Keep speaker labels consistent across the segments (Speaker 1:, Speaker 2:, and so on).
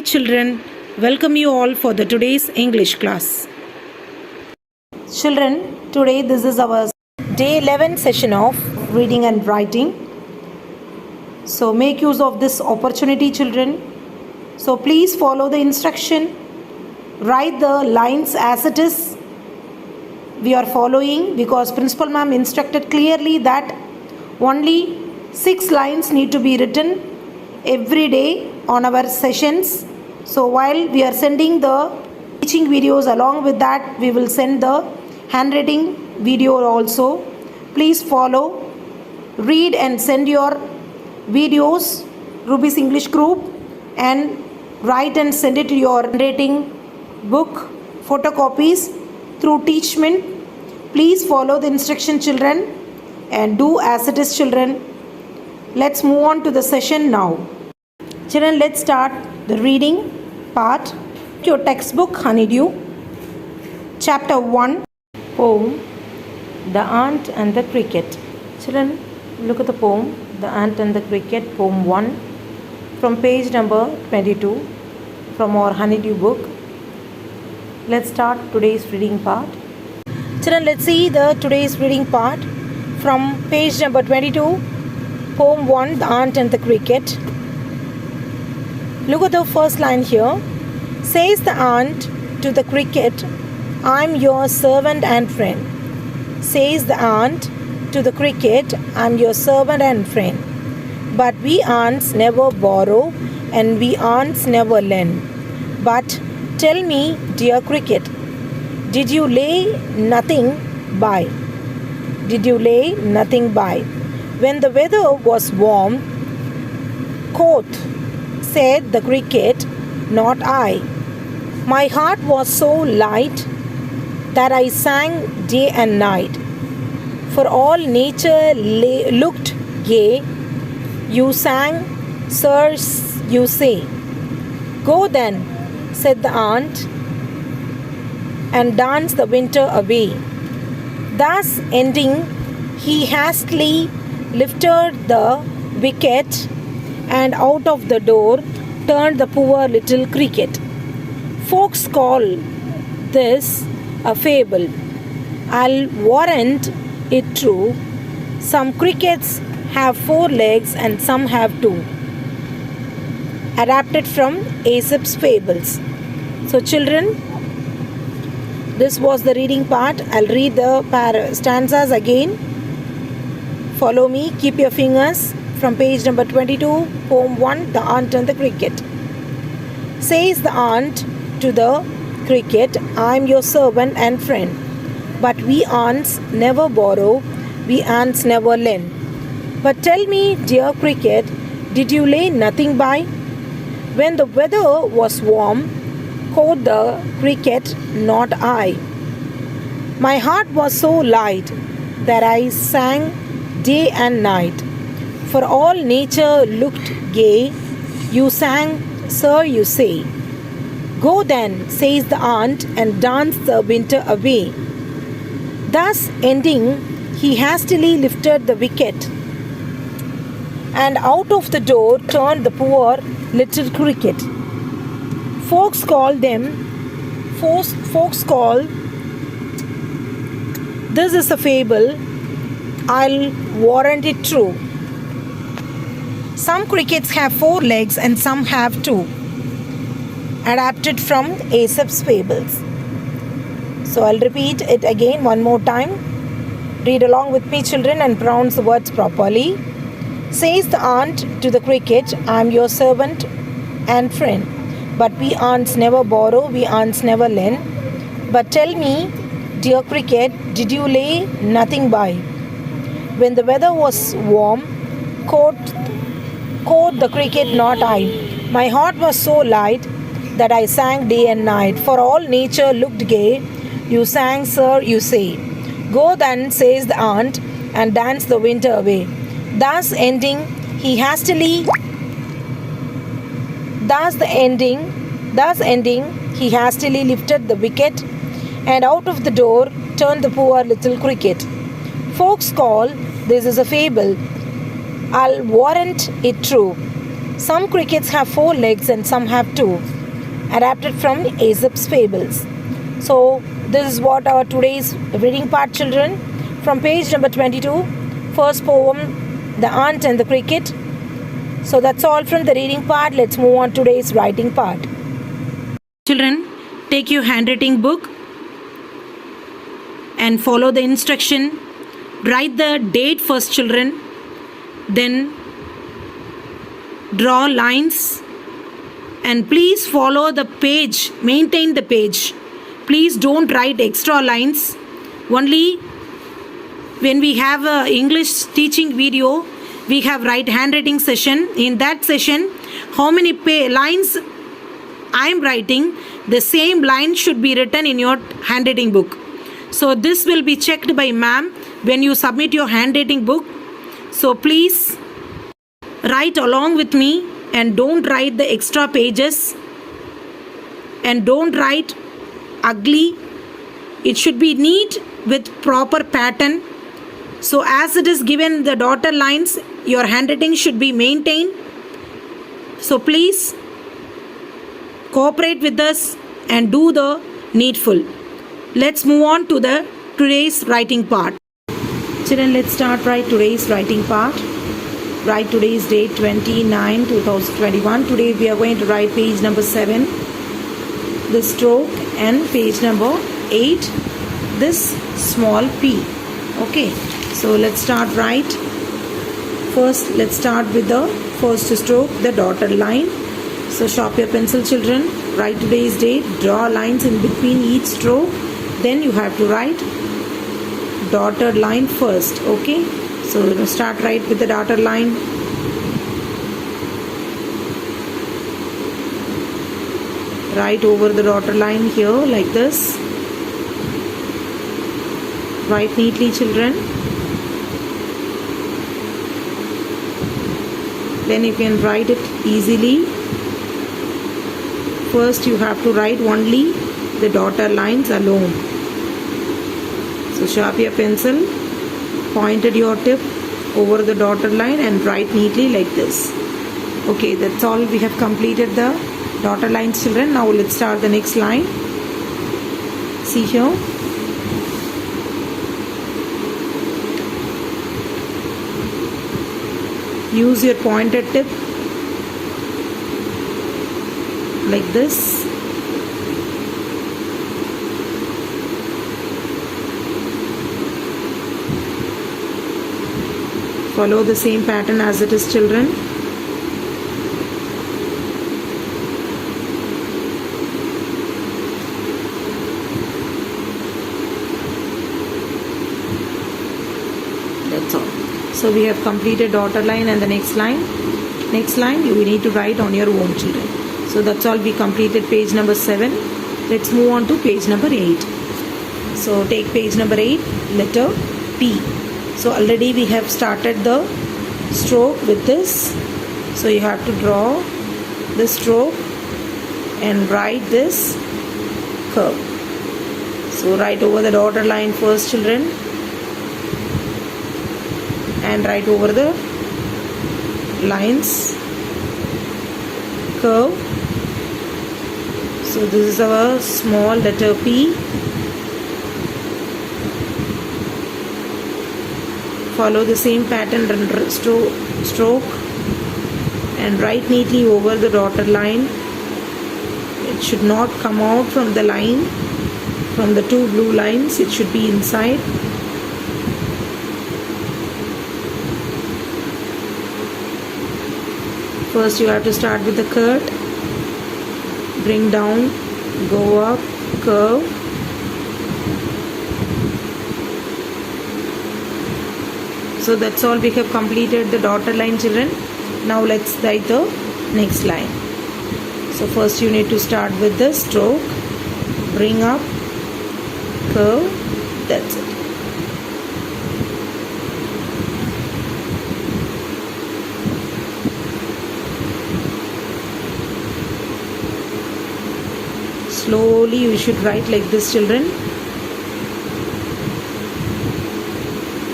Speaker 1: children, welcome you all for the today's English class. Children, today this is our day 11 session of reading and writing. So make use of this opportunity, children. So please follow the instruction. Write the lines as it is. We are following because Principal Ma'am instructed clearly that only 6 lines need to be written every day on our sessions. So while we are sending the teaching videos, along with that we will send the handwriting video also. Please follow, read and send your videos, Ruby's English group, and write and send it to your handwriting book photocopies through Teachment. Please follow the instruction, children, and do as it is, children. Let's move on to the session now. Children, let's start the reading part. Your textbook, Honeydew, chapter 1, poem The Ant and the Cricket. Children, look at the poem The Ant and the Cricket, poem 1, from page number 22 from our Honeydew book. Let's start today's reading part. Children, let's see the today's reading part from page number 22, poem 1, The Ant and the Cricket. Look at the first line here. Says the ant to the cricket, I'm your servant and friend. Says the ant to the cricket, I'm your servant and friend. But we ants never borrow and we ants never lend. But tell me, dear cricket, did you lay nothing by? Did you lay nothing by? When the weather was warm, quoth, said the cricket, not I. My heart was so light that I sang day and night. For all nature looked gay, you sang, sirs, you say. Go then, said the ant, and danced the winter away. Thus ending, he hastily lifted the wicket and out of the door turned the poor little cricket. Folks call this a fable. I'll warrant it true. Some crickets have 4 legs and some have 2. Adapted from Aesop's Fables. So children, this was the reading part. I'll read the stanzas again. Follow me. Keep your fingers from page number 22, poem 1, The Ant and the Cricket. Says the ant to the cricket, I'm your servant and friend. But we ants never borrow, we ants never lend. But tell me, dear cricket, did you lay nothing by? When the weather was warm, quoth the cricket, not I. My heart was so light that I sang day and night. For all nature looked gay, you sang, sir, you say. Go then, says the ant, and dance the winter away. Thus ending, he hastily lifted the wicket, and out of the door turned the poor little cricket. Folks call this is a fable. I'll warrant it true. Some crickets have 4 legs and some have 2. Adapted from Aesop's Fables. So I'll repeat it again one more time. Read along with me, children, and pronounce the words properly. Says the ant to the cricket, I'm your servant and friend. But we ants never borrow, we ants never lend. But tell me, dear cricket, did you lay nothing by? When the weather was warm, quoth the cricket, not I. My heart was so light that I sang day and night. For all nature looked gay, you sang, sir, you say. Go then, says the ant, and dance the winter away. Thus ending, he hastily lifted the wicket, and out of the door turned the poor little cricket. Folks call this is a fable. I'll warrant it true. Some crickets have 4 legs and some have 2. adapted from Aesop's fables. So this is what our today's reading part, children. From page number 22, first poem, The Ant and the Cricket. So that's all from the reading part. Let's move on to today's writing part. Children, take your handwriting book and follow the instruction. Write the date first, children. Then draw lines and please follow the page. Maintain the page. Please don't write extra lines. Only when we have a English teaching video, we have write handwriting session. In that session, how many lines I am writing, the same line should be written in your handwriting book. So this will be checked by ma'am when you submit your handwriting book. So please write along with me and don't write the extra pages and don't write ugly. It should be neat with proper pattern. So as it is given the dotted lines, your handwriting should be maintained. So please cooperate with us and do the needful. Let's move on to the today's writing part. Children, let's start write today's writing part. Write today's date 29, 2021. Today we are going to write page number 7, the stroke, and page number 8, this small p. Okay, so let's start write. First, let's start with the first stroke, the dotted line. So sharp your pencil, children. Write today's date. Draw lines in between each stroke. Then you have to write dotted line first. Okay, so start right with the dotted line. Write over the dotted line here like this. Write neatly, children. Then you can write it easily. First you have to write only the dotted lines alone. So sharp your pencil, pointed your tip over the dotted line and write neatly like this. Okay, that's all. We have completed the dotted lines, children. Now let's start the next line. See here. Use your pointed tip like this. Follow the same pattern as it is, children. That's all. So we have completed dotted line and the next line. Next line you will need to write on your own, children. So that's all. We completed page number 7. Let's move on to page number 8. So take page number 8, letter P. So already we have started the stroke with this. So you have to draw the stroke and write this curve. So write over the dotted line first, children, and write over the lines curve. So this is our small letter P. Follow the same pattern and stroke and write neatly over the dotted line. It should not come out from the line, from the two blue lines. It should be inside. First you have to start with the curve, bring down, go up, curve. So that's all. We have completed the dotted line, children. Now let's write the next line. So first you need to start with the stroke, bring up, curve. That's it. Slowly you should write like this, children.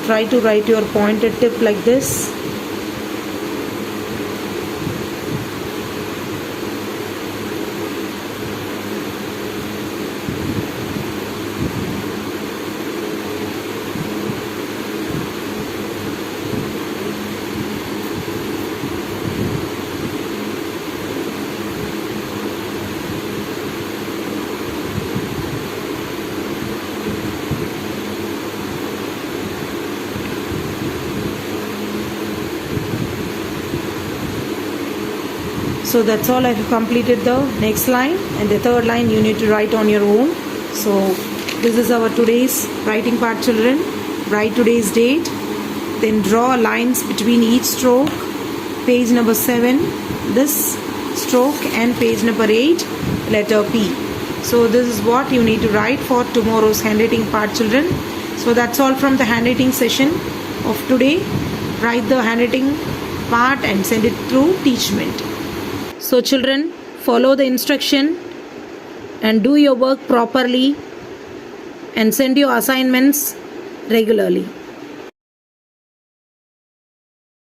Speaker 1: Try to write your pointed tip like this. So that's all. I have completed the next line, and the third line you need to write on your own. So this is our today's writing part, children. Write today's date, then draw lines between each stroke. Page number 7, this stroke, and page number 8, letter P. So this is what you need to write for tomorrow's handwriting part, children. So that's all from the handwriting session of today. Write the handwriting part and send it through Teachment. So children, follow the instruction and do your work properly and send your assignments regularly.